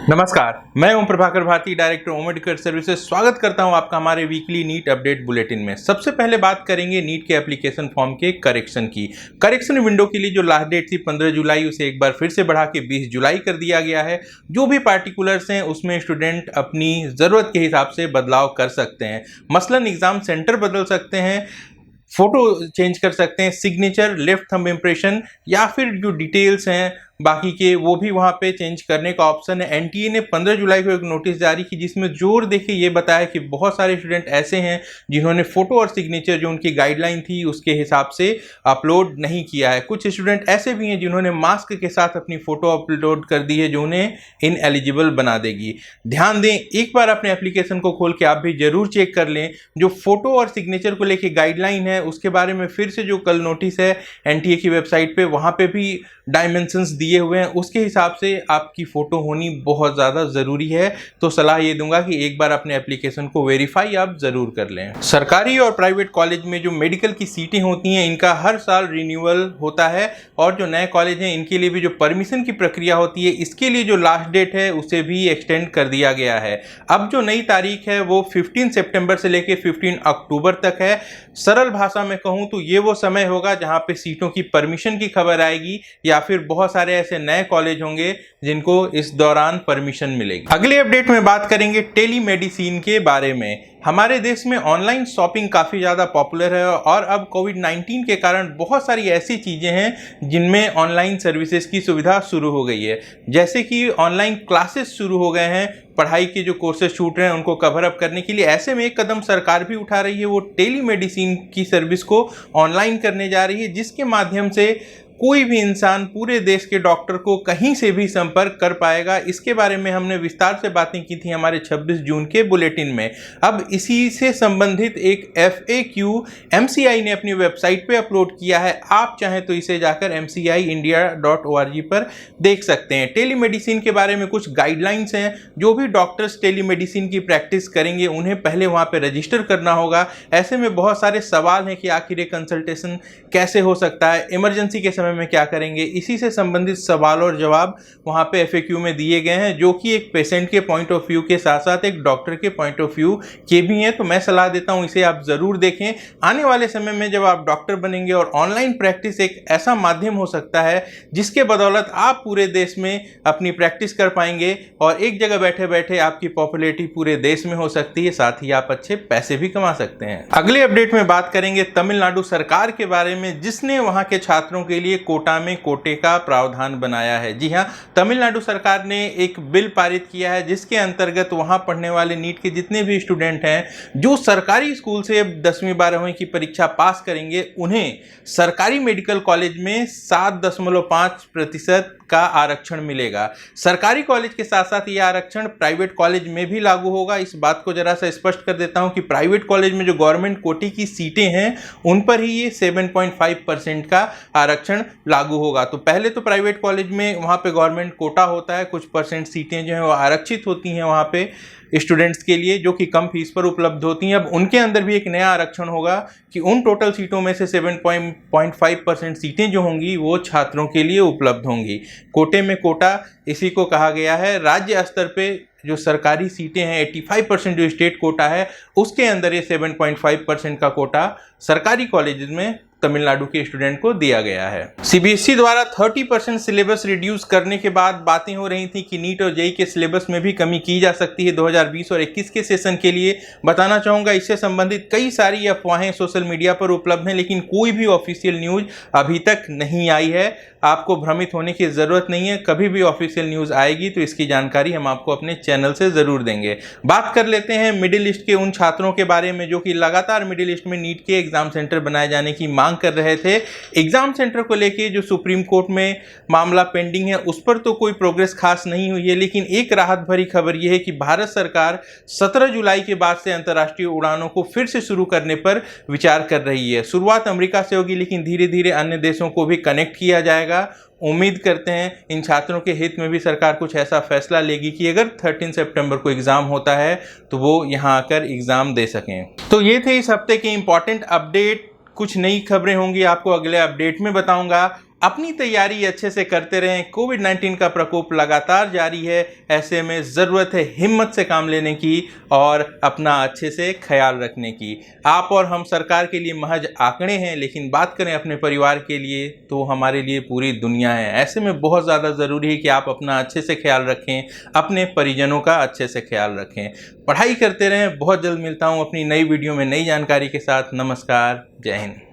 नमस्कार, मैं ओम प्रभाकर भारती, डायरेक्टर ओम medical services. स्वागत करता हूं आपका हमारे वीकली नीट अपडेट बुलेटिन में। सबसे पहले बात करेंगे नीट के एप्लीकेशन फॉर्म के करेक्शन की। करेक्शन विंडो के लिए जो लास्ट डेट थी 15 जुलाई, उसे एक बार फिर से बढ़ा के 20 जुलाई कर दिया गया है। जो भी पार्टिकुलर्स हैं उसमें स्टूडेंट अपनी ज़रूरत के हिसाब से बदलाव कर सकते हैं। मसलन एग्ज़ाम सेंटर बदल सकते हैं, फोटो चेंज कर सकते हैं, सिग्नेचर, लेफ्ट थंब इम्प्रेशन या फिर जो डिटेल्स हैं बाकी के वो भी वहाँ पे चेंज करने का ऑप्शन है। एनटीए ने 15 जुलाई को एक नोटिस जारी की जिसमें जोर देके ये बताया कि बहुत सारे स्टूडेंट ऐसे हैं जिन्होंने फोटो और सिग्नेचर जो उनकी गाइडलाइन थी उसके हिसाब से अपलोड नहीं किया है। कुछ स्टूडेंट ऐसे भी हैं जिन्होंने मास्क के साथ अपनी फोटो अपलोड कर दी है जो उन्हें इनएलिजिबल बना देगी। ध्यान दें, एक बार अपने एप्लीकेशन को खोल के आप भी जरूर चेक कर लें। जो फोटो और सिग्नेचर को लेके गाइडलाइन है उसके बारे में फिर से जो कल नोटिस है एनटीए की वेबसाइट पे, वहाँ पे भी डायमेंशंस दिए हुए हैं, उसके हिसाब से आपकी फ़ोटो होनी बहुत ज़्यादा ज़रूरी है। तो सलाह ये दूंगा कि एक बार अपने एप्लीकेशन को वेरीफाई आप ज़रूर कर लें। सरकारी और प्राइवेट कॉलेज में जो मेडिकल की सीटें होती हैं इनका हर साल रिन्यूअल होता है और जो नए कॉलेज हैं इनके लिए भी जो परमिशन की प्रक्रिया होती है इसके लिए जो लास्ट डेट है उसे भी एक्सटेंड कर दिया गया है। अब जो नई तारीख है वो 15 सितंबर से लेकर 15 अक्टूबर तक है। सरल भाषा में कहूँ तो ये वो समय होगा जहाँ पे सीटों की परमिशन की खबर आएगी या फिर बहुत सारे ऐसे नए कॉलेज होंगे जिनको इस दौरान परमिशन मिलेगी। अगले अपडेट में बात करेंगे टेलीमेडिसिन के बारे में। हमारे देश में ऑनलाइन शॉपिंग काफ़ी ज़्यादा पॉपुलर है और अब कोविड-19 के कारण बहुत सारी ऐसी चीज़ें हैं जिनमें ऑनलाइन सर्विसेज की सुविधा शुरू हो गई है। जैसे कि ऑनलाइन क्लासेस शुरू हो गए हैं, पढ़ाई के जो कोर्सेज छूट रहे हैं उनको कवर अप करने के लिए। ऐसे में एक कदम सरकार भी उठा रही है, वो टेलीमेडिसिन की सर्विस को ऑनलाइन करने जा रही है, जिसके माध्यम से कोई भी इंसान पूरे देश के डॉक्टर को कहीं से भी संपर्क कर पाएगा। इसके बारे में हमने विस्तार से बातें की थी हमारे 26 जून के बुलेटिन में। अब इसी से संबंधित एक FAQ MCI ने अपनी वेबसाइट पे अपलोड किया है। आप चाहें तो इसे जाकर mciindia.org पर देख सकते हैं। टेलीमेडिसिन के बारे में कुछ गाइडलाइंस हैं। जो भी डॉक्टर्स टेलीमेडिसिन की प्रैक्टिस करेंगे उन्हें पहले वहाँ पर रजिस्टर करना होगा। ऐसे में बहुत सारे सवाल हैं कि आखिर ये कंसल्टेशन कैसे हो सकता है, इमरजेंसी के समय में क्या करेंगे। इसी से संबंधित सवाल और जवाब वहां पे FAQ में दिए गए हैं, जो कि एक पेशेंट के पॉइंट ऑफ व्यू के साथ साथ एक डॉक्टर के पॉइंट ऑफ व्यू के भी हैं। तो मैं सलाह देता हूं इसे आप जरूर देखें। आने वाले समय में जब आप डॉक्टर बनेंगे और ऑनलाइन प्रैक्टिस एक ऐसा माध्यम हो सकता है जिसके बदौलत आप पूरे देश में अपनी प्रैक्टिस कर पाएंगे और एक जगह बैठे बैठे आपकी पॉपुलैरिटी पूरे देश में हो सकती है, साथ ही आप अच्छे पैसे भी कमा सकते हैं। अगले अपडेट में बात करेंगे तमिलनाडु सरकार के बारे में, जिसने वहां के छात्रों के लिए कोटा में कोटे का प्रावधान बनाया है। जी हां, तमिलनाडु सरकार ने एक बिल पारित किया है जिसके अंतर्गत वहां पढ़ने वाले नीट के जितने भी स्टूडेंट हैं जो सरकारी स्कूल से 10वीं 12वीं की परीक्षा पास करेंगे उन्हें सरकारी मेडिकल कॉलेज में 7.5% का आरक्षण मिलेगा। सरकारी कॉलेज के साथ साथ यह आरक्षण प्राइवेट कॉलेज में भी लागू होगा। इस बात को जरा सा स्पष्ट कर देता हूं कि प्राइवेट कॉलेज में जो गवर्नमेंट कोटे की सीटें हैं उन पर ही ये 7.5% का आरक्षण लागू होगा। तो पहले तो प्राइवेट कॉलेज में वहाँ पे गवर्नमेंट कोटा होता है, कुछ परसेंट सीटें जो हैं वो आरक्षित होती हैं वहाँ पे स्टूडेंट्स के लिए जो कि कम फीस पर उपलब्ध होती हैं। अब उनके अंदर भी एक नया आरक्षण होगा कि उन टोटल सीटों में से 7.5% सीटें जो होंगी वो छात्रों के लिए उपलब्ध होंगी। कोटे में कोटा इसी को कहा गया है। राज्य स्तर पे जो सरकारी सीटें हैं 85% जो स्टेट कोटा है उसके अंदर ये 7.5% का कोटा सरकारी कॉलेज में तमिलनाडु के स्टूडेंट को दिया गया है। CBSE द्वारा 30% सिलेबस रिड्यूस करने के बाद बातें हो रही थी कि नीट और जेईई के सिलेबस में भी कमी की जा सकती है 2020 और 21 के सेशन के लिए। बताना चाहूँगा इससे संबंधित कई सारी अफवाहें सोशल मीडिया पर उपलब्ध हैं, लेकिन कोई भी ऑफिशियल न्यूज़ अभी तक नहीं आई है। आपको भ्रमित होने की ज़रूरत नहीं है, कभी भी ऑफिशियल न्यूज़ आएगी तो इसकी जानकारी हम आपको अपने चैनल से ज़रूर देंगे। बात कर लेते हैं मिडिल ईस्ट के उन छात्रों के बारे में जो कि लगातार मिडिल ईस्ट में नीट के एग्ज़ाम सेंटर बनाए जाने की मांग कर रहे थे। एग्जाम सेंटर को लेके जो सुप्रीम कोर्ट में मामला पेंडिंग है उस पर तो कोई प्रोग्रेस खास नहीं हुई है, लेकिन एक राहत भरी खबर यह है कि भारत सरकार 17 जुलाई के बाद से अंतर्राष्ट्रीय उड़ानों को फिर से शुरू करने पर विचार कर रही है। शुरुआत अमेरिका से होगी लेकिन धीरे धीरे अन्य देशों को भी कनेक्ट किया जाएगा। उम्मीद करते हैं इन छात्रों के हित में भी सरकार कुछ ऐसा फैसला लेगी कि अगर 13 सितंबर को एग्ज़ाम होता है तो वो यहाँ आकर एग्ज़ाम दे सकें। तो ये थे इस हफ्ते के इम्पॉर्टेंट अपडेट। कुछ नई खबरें होंगी आपको अगले अपडेट में बताऊंगा। अपनी तैयारी अच्छे से करते रहें। कोविड-19 का प्रकोप लगातार जारी है, ऐसे में ज़रूरत है हिम्मत से काम लेने की और अपना अच्छे से ख्याल रखने की। आप और हम सरकार के लिए महज आंकड़े हैं, लेकिन बात करें अपने परिवार के लिए तो हमारे लिए पूरी दुनिया है। ऐसे में बहुत ज़्यादा ज़रूरी है कि आप अपना अच्छे से ख्याल रखें, अपने परिजनों का अच्छे से ख्याल रखें, पढ़ाई करते रहें। बहुत जल्द मिलता हूँ अपनी नई वीडियो में नई जानकारी के साथ। नमस्कार, जय हिंद।